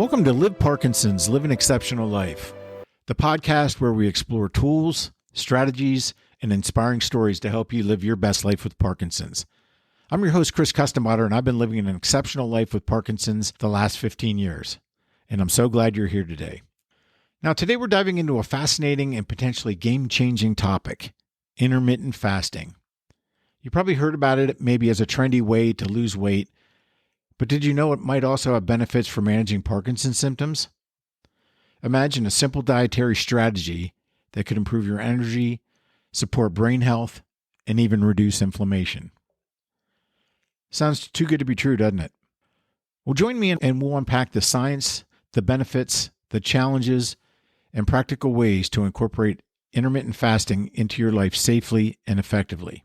Welcome to Live Parkinson's Live an Exceptional Life, the podcast where we explore tools, strategies, and inspiring stories to help you live your best life with Parkinson's. I'm your host, Chris Customator, and I've been living an exceptional life with Parkinson's the last 15 years. And I'm so glad you're here today. Now, today we're diving into a fascinating and potentially game-changing topic, intermittent fasting. You probably heard about it maybe as a trendy way to lose weight, but did you know it might also have benefits for managing Parkinson's symptoms? Imagine a simple dietary strategy that could improve your energy, support brain health, and even reduce inflammation. Sounds too good to be true, doesn't it? Well, join me and we'll unpack the science, the benefits, the challenges, and practical ways to incorporate intermittent fasting into your life safely and effectively.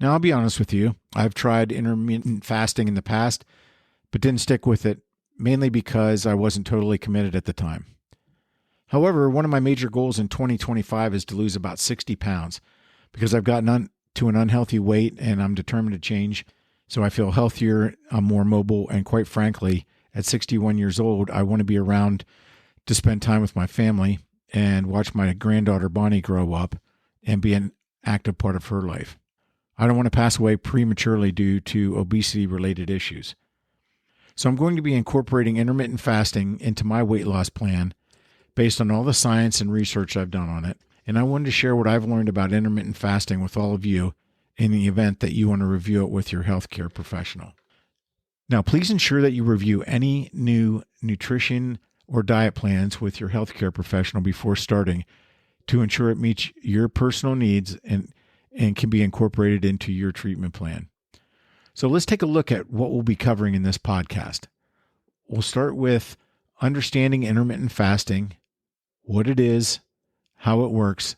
Now, I'll be honest with you, I've tried intermittent fasting in the past, but didn't stick with it, mainly because I wasn't totally committed at the time. However, one of my major goals in 2025 is to lose about 60 pounds, because I've gotten to an unhealthy weight and I'm determined to change, so I feel healthier, I'm more mobile, and quite frankly, at 61 years old, I want to be around to spend time with my family and watch my granddaughter Bonnie grow up and be an active part of her life. I don't want to pass away prematurely due to obesity-related issues. So I'm going to be incorporating intermittent fasting into my weight loss plan based on all the science and research I've done on it. And I wanted to share what I've learned about intermittent fasting with all of you in the event that you want to review it with your healthcare professional. Now, please ensure that you review any new nutrition or diet plans with your healthcare professional before starting to ensure it meets your personal needs and can be incorporated into your treatment plan. So let's take a look at what we'll be covering in this podcast. We'll start with understanding intermittent fasting, what it is, how it works,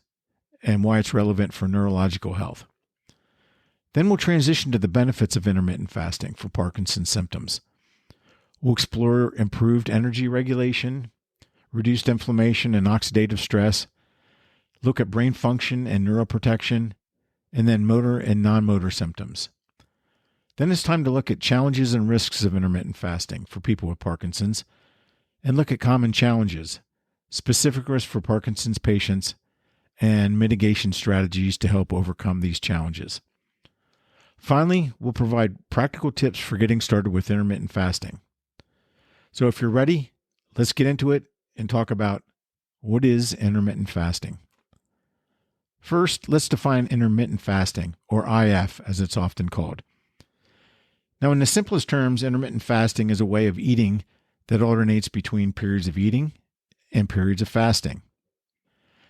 and why it's relevant for neurological health. Then we'll transition to the benefits of intermittent fasting for Parkinson's symptoms. We'll explore improved energy regulation, reduced inflammation and oxidative stress, look at brain function and neuroprotection, and then motor and non-motor symptoms. Then it's time to look at challenges and risks of intermittent fasting for people with Parkinson's and look at common challenges, specific risks for Parkinson's patients, and mitigation strategies to help overcome these challenges. Finally, we'll provide practical tips for getting started with intermittent fasting. So if you're ready, let's get into it and talk about what is intermittent fasting. First, let's define intermittent fasting, or IF as it's often called. Now, in the simplest terms, intermittent fasting is a way of eating that alternates between periods of eating and periods of fasting.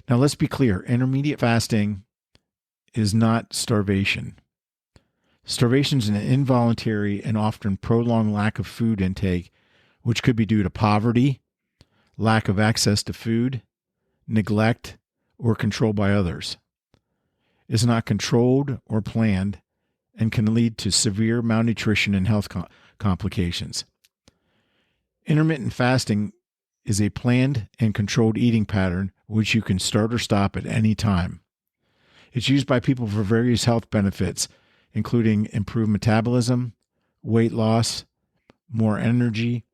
Now, let's be clear, intermittent fasting is not starvation. Starvation is an involuntary and often prolonged lack of food intake, which could be due to poverty, lack of access to food, neglect, or control by others. It's not controlled or planned and can lead to severe malnutrition and health complications. Intermittent fasting is a planned and controlled eating pattern which you can start or stop at any time. It's used by people for various health benefits, including improved metabolism, weight loss, more energy.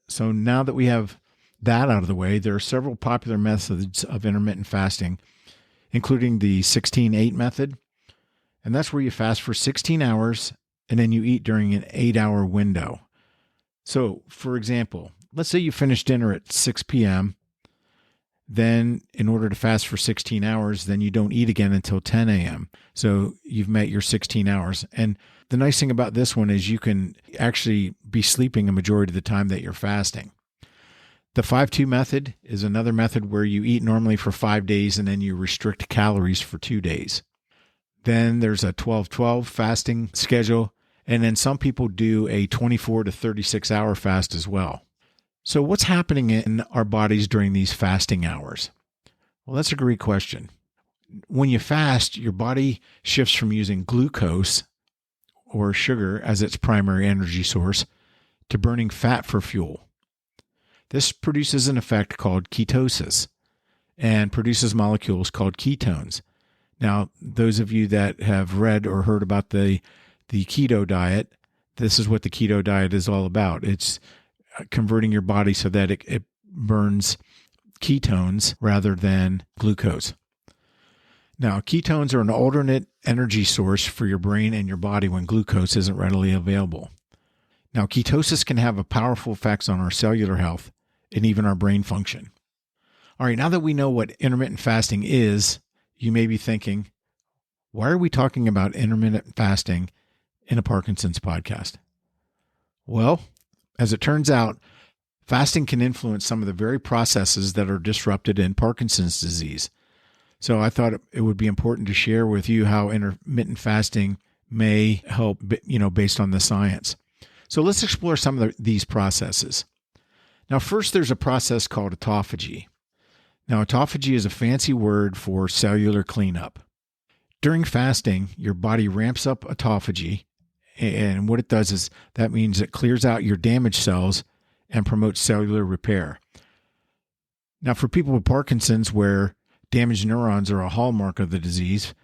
So now that we have that out of the way, there are several popular methods of intermittent fasting, including the 16-8 method. And that's where you fast for 16 hours and then you eat during an 8-hour window. So, for example, let's say you finish dinner at 6 p.m. Then in order to fast for 16 hours, then you don't eat again until 10 a.m. So you've met your 16 hours. And the nice thing about this one is you can actually be sleeping a majority of the time that you're fasting. The 5-2 method is another method where you eat normally for 5 days and then you restrict calories for 2 days. Then there's a 12-12 fasting schedule, and then some people do a 24 to 36 hour fast as well. So what's happening in our bodies during these fasting hours? Well, that's a great question. When you fast, your body shifts from using glucose or sugar as its primary energy source to burning fat for fuel. This produces an effect called ketosis and produces molecules called ketones. Now, those of you that have read or heard about the keto diet, this is what the keto diet is all about. It's converting your body so that it burns ketones rather than glucose. Now, ketones are an alternate energy source for your brain and your body when glucose isn't readily available. Now, ketosis can have powerful effects on our cellular health and even our brain function. All right, now that we know what intermittent fasting is, you may be thinking, why are we talking about intermittent fasting in a Parkinson's podcast? Well, as it turns out, fasting can influence some of the very processes that are disrupted in Parkinson's disease. So I thought it would be important to share with you how intermittent fasting may help, based on the science. So let's explore some of these processes. Now, first, there's a process called autophagy. Now, autophagy is a fancy word for cellular cleanup. During fasting, your body ramps up autophagy, and what it does is that means it clears out your damaged cells and promotes cellular repair. Now, for people with Parkinson's, where damaged neurons are a hallmark of the disease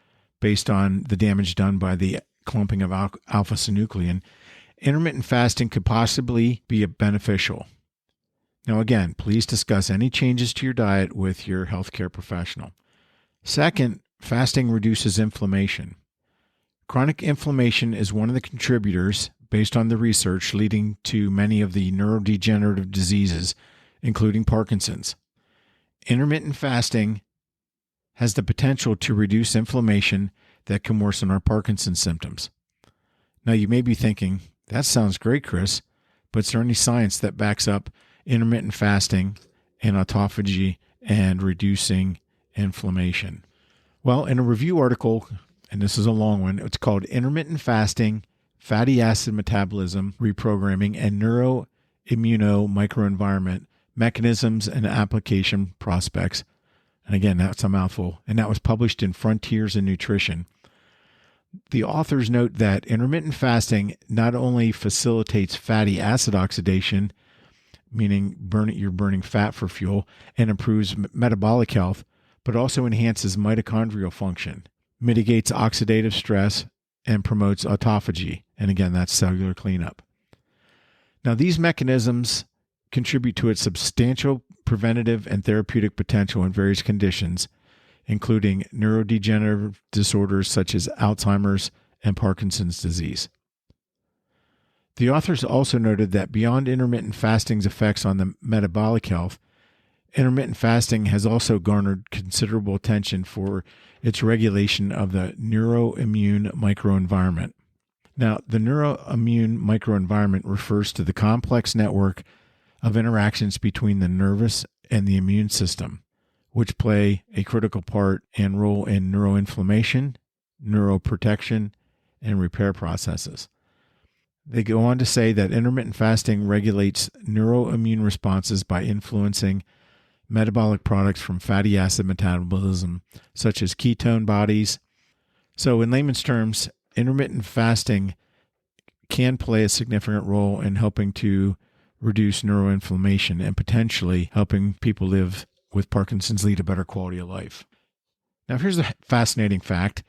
based on the damage done by the clumping of alpha-synuclein, intermittent fasting could possibly be beneficial. Now, again, please discuss any changes to your diet with your healthcare professional. Second, fasting reduces inflammation. Chronic inflammation is one of the contributors, based on the research, leading to many of the neurodegenerative diseases, including Parkinson's. Intermittent fasting has the potential to reduce inflammation that can worsen our Parkinson's symptoms. Now, you may be thinking, that sounds great, Chris, but is there any science that backs up intermittent fasting and autophagy and reducing inflammation? Well, in a review article, and this is a long one, it's called Intermittent Fasting, Fatty Acid Metabolism, Reprogramming, and Neuroimmunomicroenvironment, Mechanisms and Application Prospects. And again, that's a mouthful. And that was published in Frontiers in Nutrition. The authors note that intermittent fasting not only facilitates fatty acid oxidation, meaning you're burning fat for fuel, and improves metabolic health, but also enhances mitochondrial function, mitigates oxidative stress, and promotes autophagy. And again, that's cellular cleanup. Now, these mechanisms contribute to its substantial preventative and therapeutic potential in various conditions, including neurodegenerative disorders such as Alzheimer's and Parkinson's disease. The authors also noted that beyond intermittent fasting's effects on the metabolic health, intermittent fasting has also garnered considerable attention for its regulation of the neuroimmune microenvironment. Now, the neuroimmune microenvironment refers to the complex network of interactions between the nervous and the immune system, which play a critical part and role in neuroinflammation, neuroprotection, and repair processes. They go on to say that intermittent fasting regulates neuroimmune responses by influencing metabolic products from fatty acid metabolism, such as ketone bodies. So in layman's terms, intermittent fasting can play a significant role in helping to reduce neuroinflammation and potentially helping people live with Parkinson's lead a better quality of life. Now, here's a fascinating fact.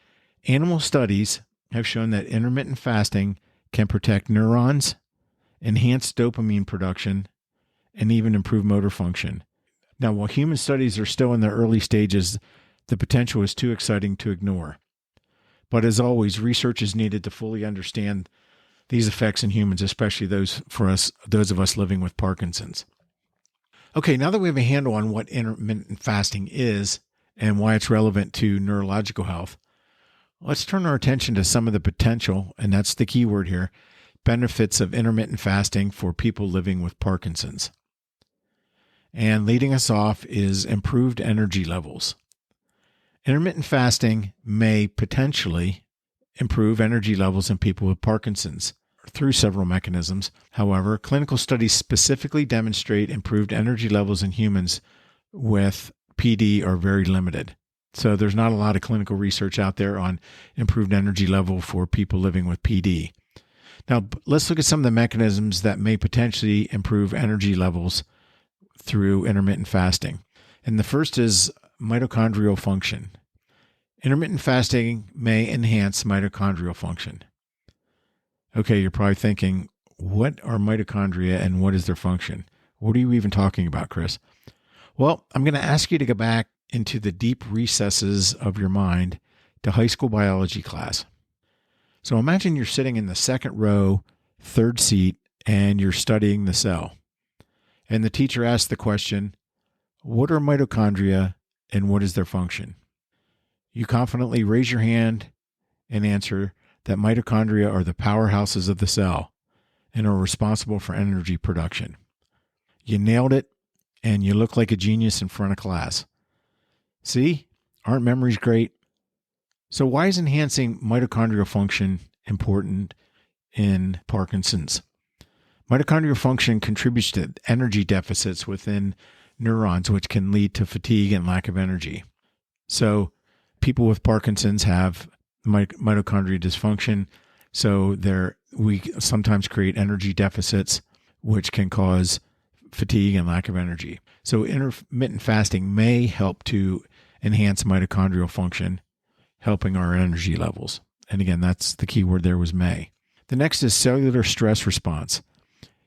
Animal studies have shown that intermittent fasting can protect neurons, enhance dopamine production, and even improve motor function. Now, while human studies are still in their early stages, the potential is too exciting to ignore. But as always, research is needed to fully understand these effects in humans, especially those of us living with Parkinson's. Okay, now that we have a handle on what intermittent fasting is and why it's relevant to neurological health, let's turn our attention to some of the potential, and that's the key word here, benefits of intermittent fasting for people living with Parkinson's. And leading us off is improved energy levels. Intermittent fasting may potentially improve energy levels in people with Parkinson's through several mechanisms. However, clinical studies specifically demonstrate improved energy levels in humans with PD are very limited. So there's not a lot of clinical research out there on improved energy level for people living with PD. Now, let's look at some of the mechanisms that may potentially improve energy levels through intermittent fasting. And the first is mitochondrial function. Intermittent fasting may enhance mitochondrial function. Okay, you're probably thinking, What are mitochondria and what is their function? What are you even talking about, Chris? Well, I'm going to ask you to go back into the deep recesses of your mind to high school biology class. So imagine you're sitting in the second row, third seat, and you're studying the cell. And the teacher asks the question, what are mitochondria and what is their function? You confidently raise your hand and answer that mitochondria are the powerhouses of the cell and are responsible for energy production. You nailed it, and you look like a genius in front of class. See? Aren't memories great? So why is enhancing mitochondrial function important in Parkinson's? Mitochondrial function contributes to energy deficits within neurons, which can lead to fatigue and lack of energy. So people with Parkinson's have mitochondrial dysfunction, so we sometimes create energy deficits, which can cause fatigue and lack of energy. So intermittent fasting may help to enhance mitochondrial function, helping our energy levels. And again, that's the key word there was may. The next is cellular stress response.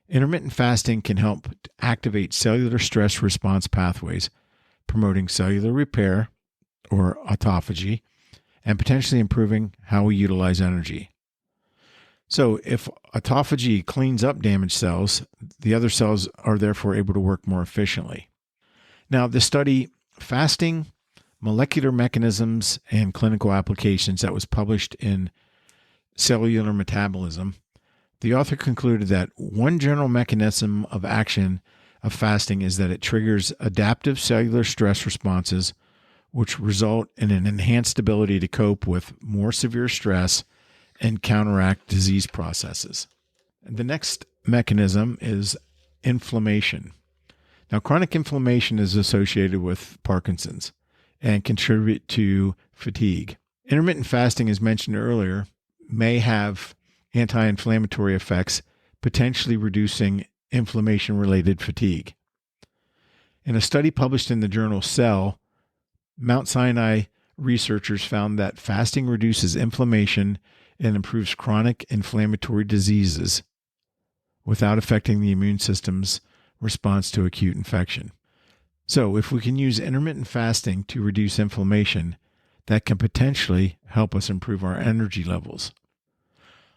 Intermittent fasting can help activate cellular stress response pathways, promoting cellular repair, or autophagy, and potentially improving how we utilize energy. So if autophagy cleans up damaged cells, the other cells are therefore able to work more efficiently. Now, the study, Fasting, Molecular Mechanisms and Clinical Applications, that was published in Cellular Metabolism, the author concluded that one general mechanism of action of fasting is that it triggers adaptive cellular stress responses, which result in an enhanced ability to cope with more severe stress and counteract disease processes. The next mechanism is inflammation. Now, chronic inflammation is associated with Parkinson's and contribute to fatigue. Intermittent fasting, as mentioned earlier, may have anti-inflammatory effects, potentially reducing inflammation-related fatigue. In a study published in the journal Cell, Mount Sinai researchers found that fasting reduces inflammation and improves chronic inflammatory diseases without affecting the immune system's response to acute infection. So if we can use intermittent fasting to reduce inflammation, that can potentially help us improve our energy levels.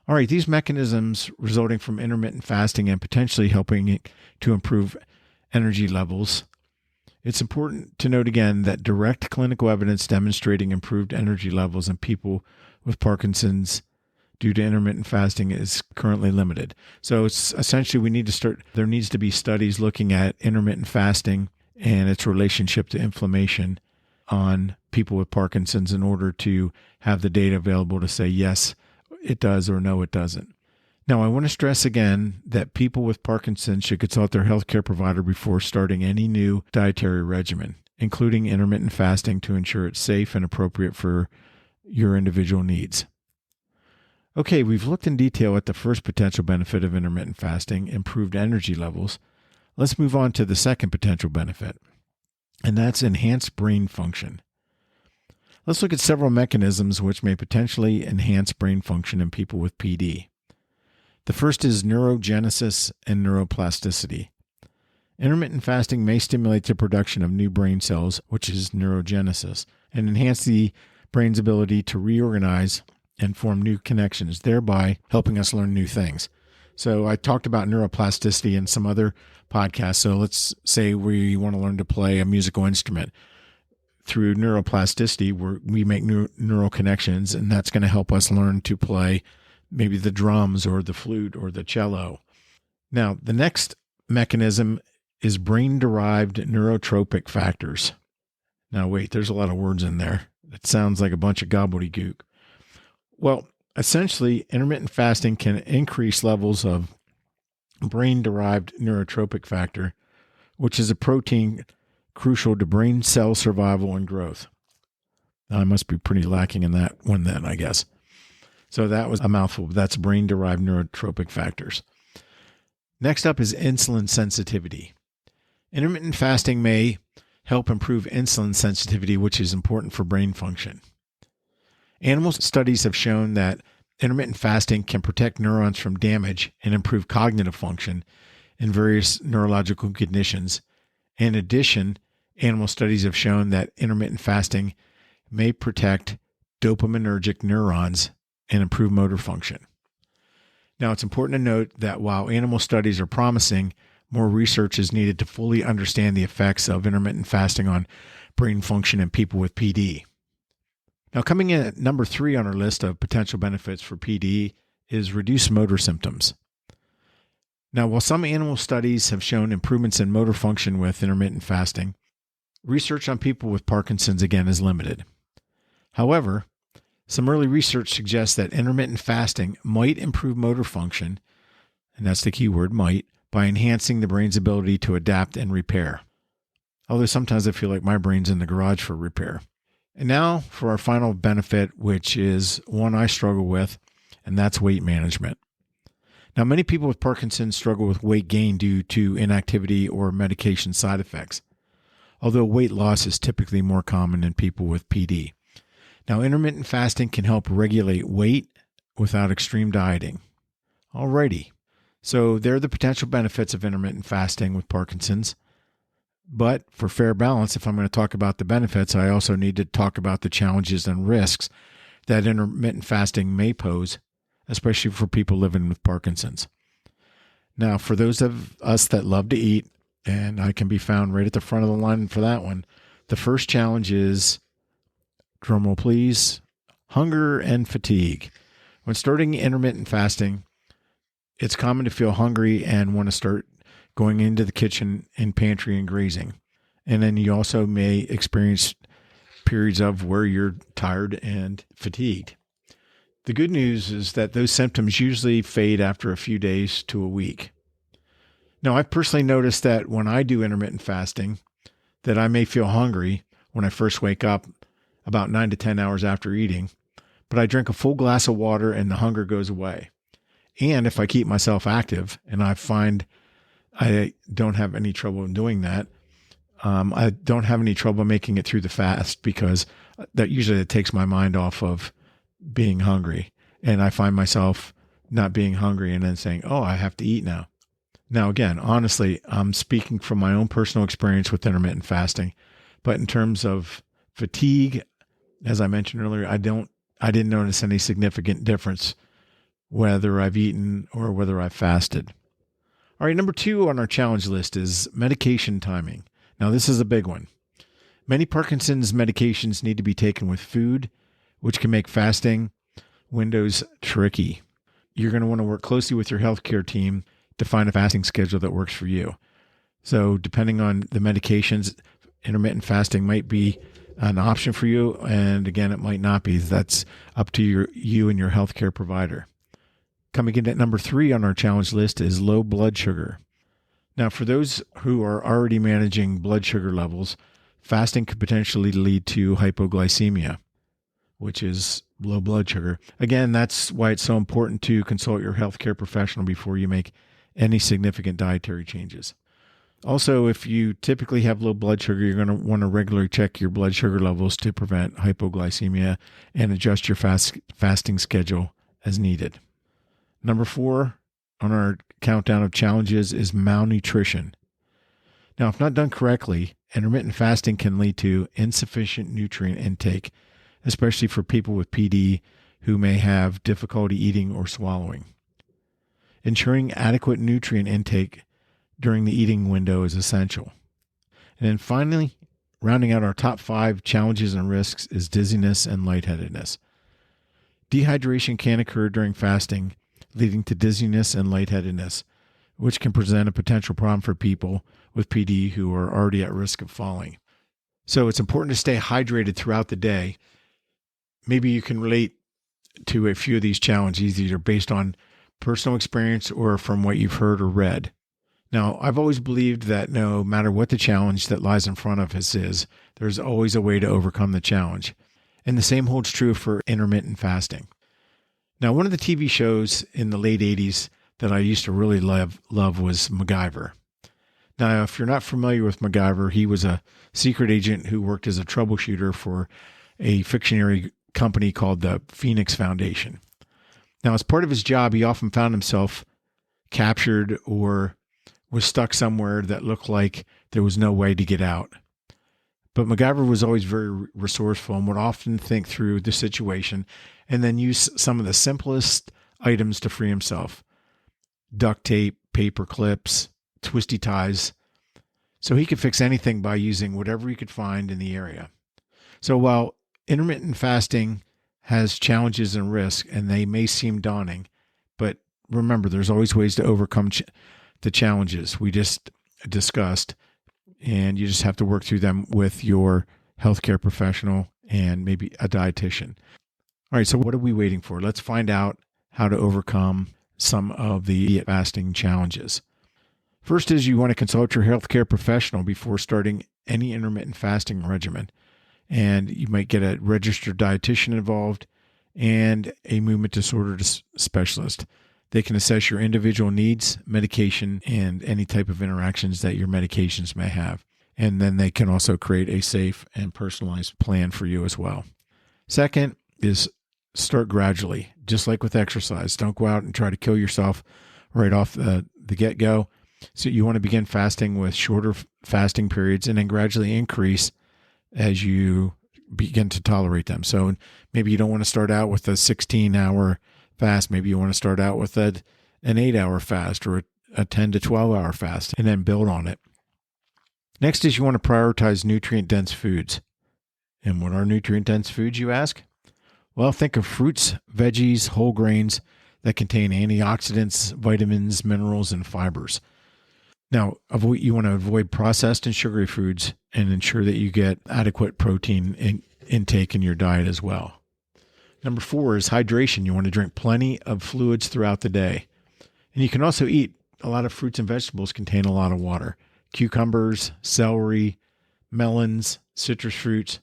All right, these mechanisms resulting from intermittent fasting and potentially helping to improve energy levels. It's important to note again that direct clinical evidence demonstrating improved energy levels in people with Parkinson's due to intermittent fasting is currently limited. So it's essentially there needs to be studies looking at intermittent fasting and its relationship to inflammation on people with Parkinson's in order to have the data available to say yes, it does, or no, it doesn't. Now, I want to stress again that people with Parkinson's should consult their healthcare provider before starting any new dietary regimen, including intermittent fasting, to ensure it's safe and appropriate for your individual needs. Okay, we've looked in detail at the first potential benefit of intermittent fasting, improved energy levels. Let's move on to the second potential benefit, and that's enhanced brain function. Let's look at several mechanisms which may potentially enhance brain function in people with PD. The first is neurogenesis and neuroplasticity. Intermittent fasting may stimulate the production of new brain cells, which is neurogenesis, and enhance the brain's ability to reorganize and form new connections, thereby helping us learn new things. So I talked about neuroplasticity in some other podcasts. So let's say we want to learn to play a musical instrument. Through neuroplasticity, we make neural connections, and that's going to help us learn to play maybe the drums or the flute or the cello. Now, the next mechanism is brain-derived neurotropic factors. Now, wait, there's a lot of words in there. It sounds like a bunch of gobbledygook. Well, essentially, intermittent fasting can increase levels of brain-derived neurotropic factor, which is a protein crucial to brain cell survival and growth. Now, I must be pretty lacking in that one then, I guess. So that was a mouthful. That's brain-derived neurotropic factors. Next up is insulin sensitivity. Intermittent fasting may help improve insulin sensitivity, which is important for brain function. Animal studies have shown that intermittent fasting can protect neurons from damage and improve cognitive function in various neurological conditions. In addition, animal studies have shown that intermittent fasting may protect dopaminergic neurons and improve motor function. Now, it's important to note that while animal studies are promising, more research is needed to fully understand the effects of intermittent fasting on brain function in people with PD. Now, coming in at number 3 on our list of potential benefits for PD is reduced motor symptoms. Now, while some animal studies have shown improvements in motor function with intermittent fasting, research on people with Parkinson's again is limited. However, some early research suggests that intermittent fasting might improve motor function, and that's the key word, might, by enhancing the brain's ability to adapt and repair. Although sometimes I feel like my brain's in the garage for repair. And now for our final benefit, which is one I struggle with, and that's weight management. Now, many people with Parkinson's struggle with weight gain due to inactivity or medication side effects, although weight loss is typically more common in people with PD. Now, intermittent fasting can help regulate weight without extreme dieting. Alrighty, so there are the potential benefits of intermittent fasting with Parkinson's. But for fair balance, if I'm going to talk about the benefits, I also need to talk about the challenges and risks that intermittent fasting may pose, especially for people living with Parkinson's. Now, for those of us that love to eat, and I can be found right at the front of the line for that one, the first challenge is, drumroll please, hunger and fatigue. When starting intermittent fasting, it's common to feel hungry and want to start going into the kitchen and pantry and grazing. And then you also may experience periods of where you're tired and fatigued. The good news is that those symptoms usually fade after a few days to a week. Now, I've personally noticed that when I do intermittent fasting, that I may feel hungry when I first wake up about 9 to 10 hours after eating, but I drink a full glass of water and the hunger goes away. And if I keep myself active, and I find I don't have any trouble in doing that, I don't have any trouble making it through the fast, because that usually takes my mind off of being hungry. And I find myself not being hungry and then saying, oh, I have to eat now. Now, again, honestly, I'm speaking from my own personal experience with intermittent fasting, but in terms of fatigue, as I mentioned earlier, I didn't notice any significant difference whether I've eaten or whether I've fasted. All right, number 2 on our challenge list is medication timing. Now, this is a big one. Many Parkinson's medications need to be taken with food, which can make fasting windows tricky. You're going to want to work closely with your healthcare team to find a fasting schedule that works for you. So depending on the medications, intermittent fasting might be an option for you. And again, it might not be. That's up to you and your healthcare provider. Coming in at number 3 on our challenge list is low blood sugar. Now, for those who are already managing blood sugar levels, fasting could potentially lead to hypoglycemia, which is low blood sugar. Again, that's why it's so important to consult your healthcare professional before you make any significant dietary changes. Also, if you typically have low blood sugar, you're going to want to regularly check your blood sugar levels to prevent hypoglycemia and adjust your fasting schedule as needed. Number 4 on our countdown of challenges is malnutrition. Now, if not done correctly, intermittent fasting can lead to insufficient nutrient intake, especially for people with PD who may have difficulty eating or swallowing. Ensuring adequate nutrient intake during the eating window is essential. And then finally, rounding out our top 5 challenges and risks is dizziness and lightheadedness. Dehydration can occur during fasting, leading to dizziness and lightheadedness, which can present a potential problem for people with PD who are already at risk of falling. So it's important to stay hydrated throughout the day. Maybe you can relate to a few of these challenges, either based on personal experience or from what you've heard or read. Now, I've always believed that no matter what the challenge that lies in front of us is, there's always a way to overcome the challenge. And the same holds true for intermittent fasting. Now, one of the TV shows in the late 80s that I used to really love was MacGyver. Now, if you're not familiar with MacGyver, he was a secret agent who worked as a troubleshooter for a fictionary company called the Phoenix Foundation. Now, as part of his job, he often found himself captured or was stuck somewhere that looked like there was no way to get out. But MacGyver was always very resourceful and would often think through the situation and then use some of the simplest items to free himself. Duct tape, paper clips, twisty ties. So he could fix anything by using whatever he could find in the area. So while intermittent fasting has challenges and risks, and they may seem daunting, but remember, there's always ways to overcome the challenges we just discussed, and you just have to work through them with your healthcare professional and maybe a dietitian. All right, so what are we waiting for? Let's find out how to overcome some of the fasting challenges. First is you want to consult your healthcare professional before starting any intermittent fasting regimen. And you might get a registered dietitian involved and a movement disorder specialist. They can assess your individual needs, medication, and any type of interactions that your medications may have. And then they can also create a safe and personalized plan for you as well. Second is start gradually, just like with exercise. Don't go out and try to kill yourself right off the get-go. So you want to begin fasting with shorter fasting periods and then gradually increase as you begin to tolerate them. So maybe you don't want to start out with a 16-hour fast. Maybe you want to start out with an 8-hour fast or a 10 to 12-hour fast and then build on it. Next is you want to prioritize nutrient-dense foods. And what are nutrient-dense foods, you ask? Well, think of fruits, veggies, whole grains that contain antioxidants, vitamins, minerals, and fibers. Now, you want to avoid processed and sugary foods and ensure that you get adequate protein intake in your diet as well. Number 4 is hydration. You want to drink plenty of fluids throughout the day. And you can also eat a lot of fruits and vegetables contain a lot of water. Cucumbers, celery, melons, citrus fruits.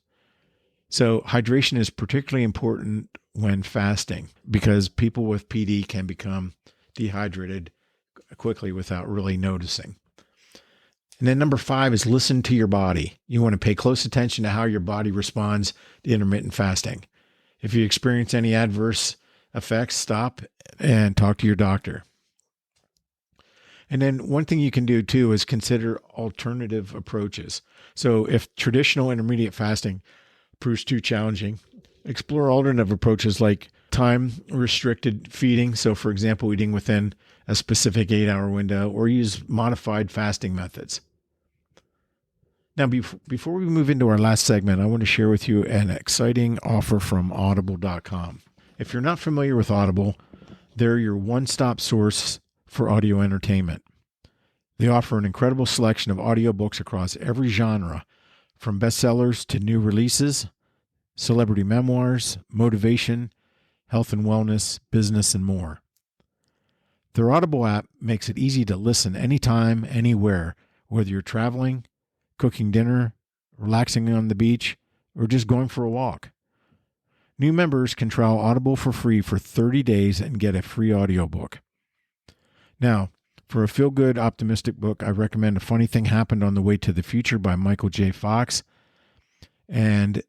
So hydration is particularly important when fasting because people with PD can become dehydrated quickly without really noticing. And then number 5 is listen to your body. You want to pay close attention to how your body responds to intermittent fasting. If you experience any adverse effects, stop and talk to your doctor. And then one thing you can do too is consider alternative approaches. So if traditional intermediate fasting proves too challenging, explore alternative approaches like time-restricted feeding. So for example, eating within a specific 8-hour window, or use modified fasting methods. Now, before we move into our last segment, I want to share with you an exciting offer from audible.com. If you're not familiar with Audible, they're your one-stop source for audio entertainment. They offer an incredible selection of audiobooks across every genre, from bestsellers to new releases, celebrity memoirs, motivation, health and wellness, business, and more. Their Audible app makes it easy to listen anytime, anywhere, whether you're traveling, cooking dinner, relaxing on the beach, or just going for a walk. New members can trial Audible for free for 30 days and get a free audiobook. Now, for a feel-good, optimistic book, I recommend A Funny Thing Happened on the Way to the Future by Michael J. Fox. And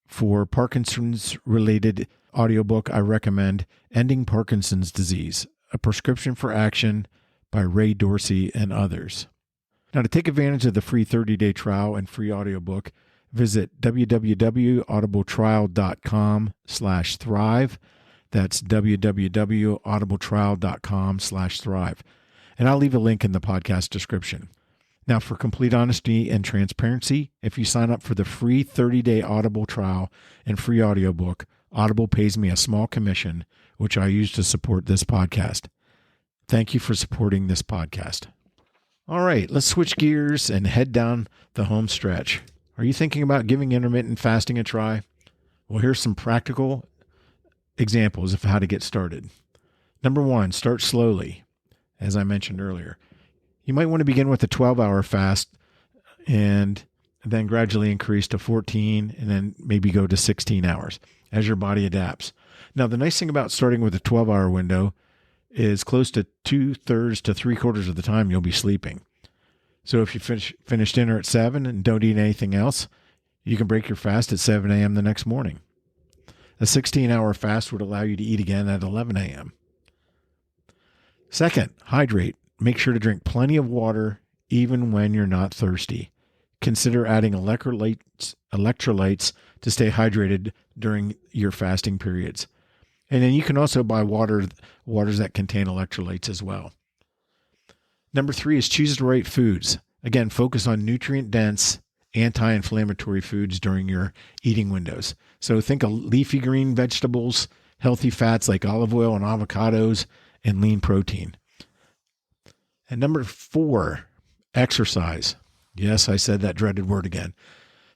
for Parkinson's-related audiobook, I recommend Ending Parkinson's Disease, A Prescription for Action by Ray Dorsey and others. Now, to take advantage of the free 30-day trial and free audiobook, visit www.audibletrial.com/thrive. That's www.audibletrial.com/thrive. And I'll leave a link in the podcast description. Now, for complete honesty and transparency, if you sign up for the free 30-day Audible trial and free audiobook, Audible pays me a small commission, which I use to support this podcast. Thank you for supporting this podcast. All right, let's switch gears and head down the home stretch. Are you thinking about giving intermittent fasting a try? Well, here's some practical examples of how to get started. Number 1, start slowly, as I mentioned earlier. You might want to begin with a 12-hour fast and then gradually increase to 14 and then maybe go to 16 hours as your body adapts. Now, the nice thing about starting with a 12-hour window is close to 2/3 to 3/4 of the time you'll be sleeping. So if you finish dinner at 7 and don't eat anything else, you can break your fast at 7 a.m. the next morning. A 16-hour fast would allow you to eat again at 11 a.m. Second, hydrate. Make sure to drink plenty of water even when you're not thirsty. Consider adding electrolytes to stay hydrated during your fasting periods. And then you can also buy waters that contain electrolytes as well. Number 3 is choose the right foods. Again, focus on nutrient-dense, anti-inflammatory foods during your eating windows. So think of leafy green vegetables, healthy fats like olive oil and avocados, and lean protein. And number 4, exercise. Yes, I said that dreaded word again.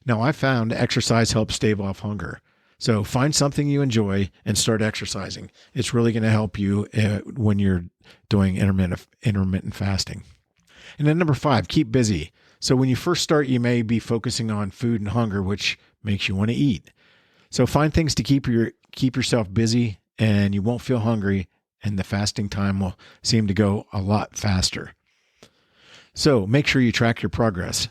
Now, I found exercise helps stave off hunger. So find something you enjoy and start exercising. It's really going to help you when you're doing intermittent fasting. And then number 5, keep busy. So when you first start, you may be focusing on food and hunger, which makes you want to eat. So find things to keep yourself busy, and you won't feel hungry, and the fasting time will seem to go a lot faster. So make sure you track your progress.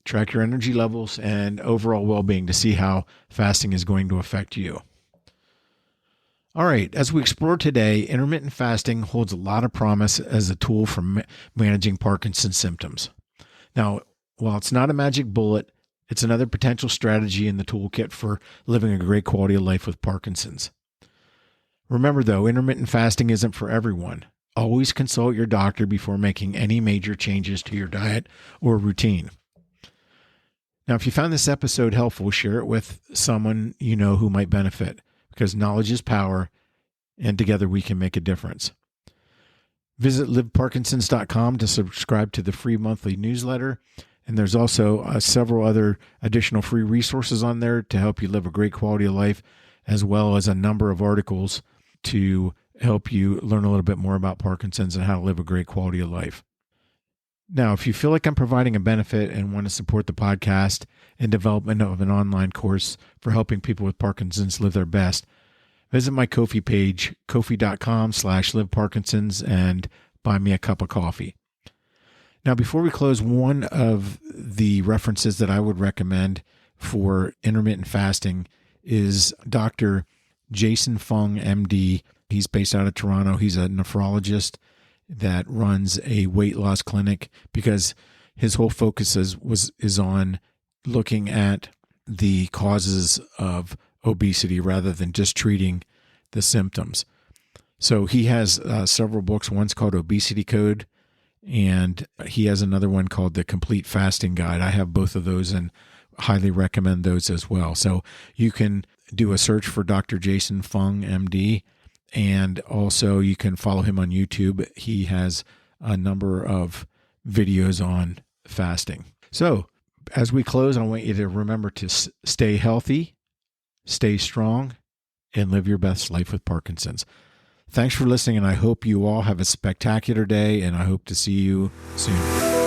Track your energy levels and overall well-being to see how fasting is going to affect you. All right, as we explore today, intermittent fasting holds a lot of promise as a tool for managing Parkinson's symptoms. Now, while it's not a magic bullet, it's another potential strategy in the toolkit for living a great quality of life with Parkinson's. Remember, though, intermittent fasting isn't for everyone. Always consult your doctor before making any major changes to your diet or routine. Now, if you found this episode helpful, share it with someone you know who might benefit, because knowledge is power, and together we can make a difference. Visit liveparkinsons.com to subscribe to the free monthly newsletter, and there's also several other additional free resources on there to help you live a great quality of life, as well as a number of articles to help you learn a little bit more about Parkinson's and how to live a great quality of life. Now, if you feel like I'm providing a benefit and want to support the podcast and development of an online course for helping people with Parkinson's live their best, visit my Ko-fi page, kofi.com/liveparkinsons, and buy me a cup of coffee. Now, before we close, one of the references that I would recommend for intermittent fasting is Dr. Jason Fung, MD. He's based out of Toronto. He's a nephrologist that runs a weight loss clinic, because his whole focus is on looking at the causes of obesity rather than just treating the symptoms. So he has several books. One's called Obesity Code, and he has another one called The Complete Fasting Guide. I have both of those and highly recommend those as well. So you can do a search for Dr. Jason Fung, MD, and also you can follow him on YouTube. He has a number of videos on fasting. So as we close, I want you to remember to stay healthy, stay strong, and live your best life with Parkinson's. Thanks for listening, and I hope you all have a spectacular day, and I hope to see you soon.